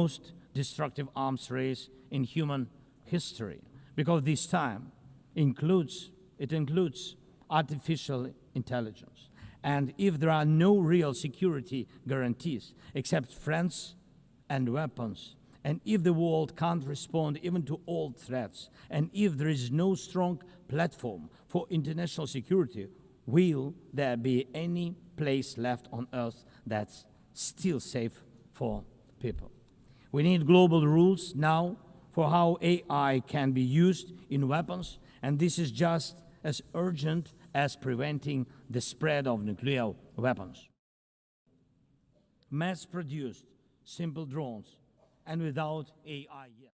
most destructive arms race in human history, because this time includes artificial intelligence. And if there are no real security guarantees except friends and weapons, and if the world can't respond even to old threats, and if there is no strong platform for international security, will there be any place left on Earth that's still safe for people? We need global rules now for how AI can be used in weapons, and this is just as urgent as preventing the spread of nuclear weapons. Mass-produced, simple drones, and without AI yet.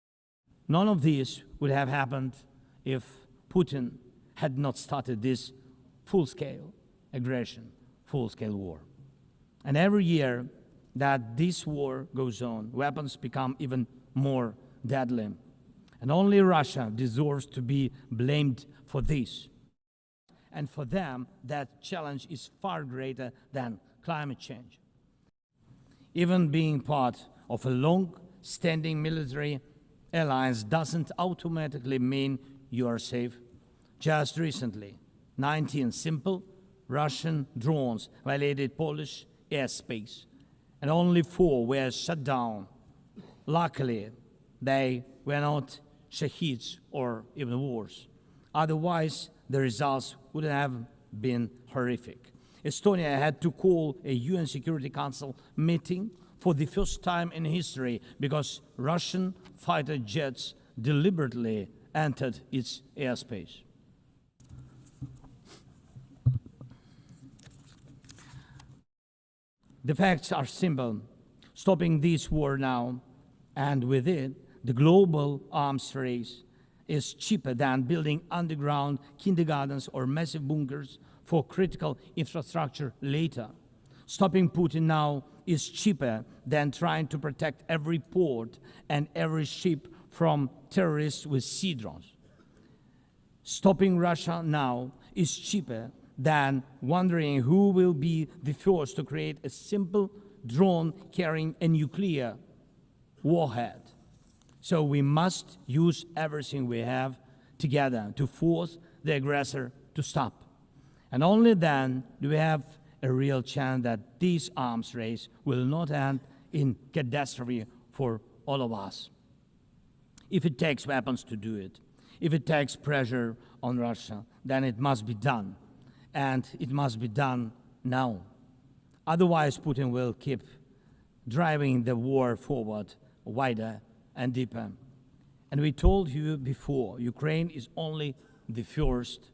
None of this would have happened if Putin had not started this full-scale aggression, full-scale war. And every year that this war goes on, weapons become even more deadly. And only Russia deserves to be blamed for this. And for them, that challenge is far greater than climate change. Even being part of a long-standing military alliance doesn't automatically mean you are safe. Just recently, 19 simple Russian drones violated Polish airspace, and only 4 were shut down. Luckily, they were not shaheeds or even worse. Otherwise, the results would have been horrific. Estonia had to call a UN Security Council meeting for the first time in history because Russian fighter jets deliberately entered its airspace. The facts are simple. Stopping this war now, and with it, the global arms race, is cheaper than building underground kindergartens or massive bunkers for critical infrastructure later. Stopping Putin now is cheaper than trying to protect every port and every ship from terrorists with sea drones. Stopping Russia now is cheaper than wondering who will be the first to create a simple drone carrying a nuclear warhead. So we must use everything we have together to force the aggressor to stop. And only then do we have a real chance that this arms race will not end in catastrophe for all of us. If it takes weapons to do it, if it takes pressure on Russia, then it must be done. And it must be done now. Otherwise, Putin will keep driving the war forward wider and deeper. And we told you before, Ukraine is only the first,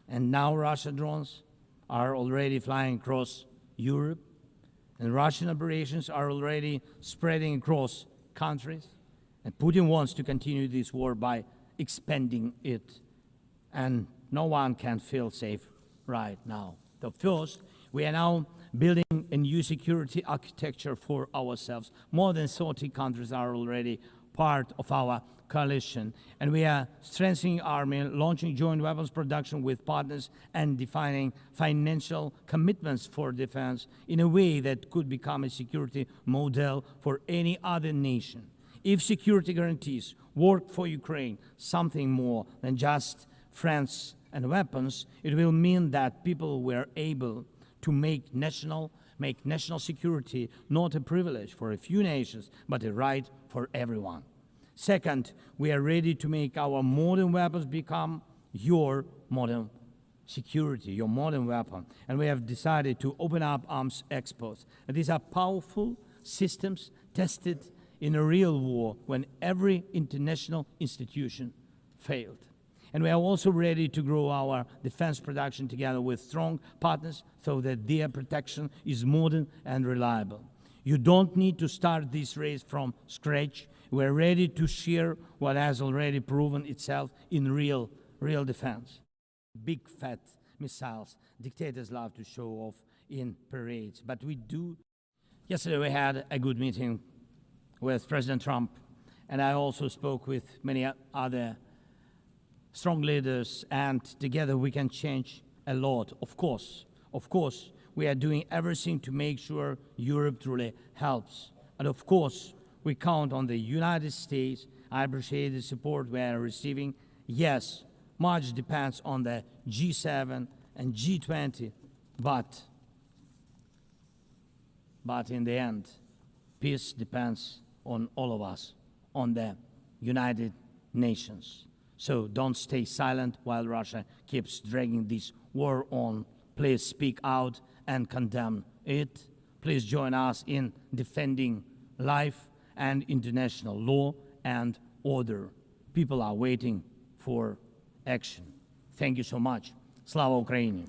and now Russian drones are already flying across Europe, and Russian operations are already spreading across countries, and Putin wants to continue this war by expanding it, and no one can feel safe right now. So first, we are now building a new security architecture for ourselves. More than 30 countries are already part of our coalition, and we are strengthening army, launching joint weapons production with partners, and defining financial commitments for defense in a way that could become a security model for any other nation. If security guarantees work for Ukraine, something more than just friends and weapons, it will mean that people were able to make national security not a privilege for a few nations, but a right for everyone. Second, we are ready to make our modern weapons become your modern security, your modern weapon. And we have decided to open up arms exports. And these are powerful systems tested in a real war when every international institution failed. And we are also ready to grow our defense production together with strong partners so that their protection is modern and reliable. You don't need to start this race from scratch. We're ready to share what has already proven itself in real defense. Big fat missiles dictators love to show off in parades, but we do. Yesterday we had a good meeting with President Trump, and I also spoke with many other strong leaders, and together we can change a lot. Of course, we are doing everything to make sure Europe truly helps. And of course, We count on the United States. I appreciate the support we are receiving. Yes, much depends on the G7 and G20, but in the end, peace depends on all of us, on the United Nations. So don't stay silent while Russia keeps dragging this war on. Please speak out and condemn it. Please join us in defending life and international law and order. People are waiting for action. Thank you so much. Slava Ukraini!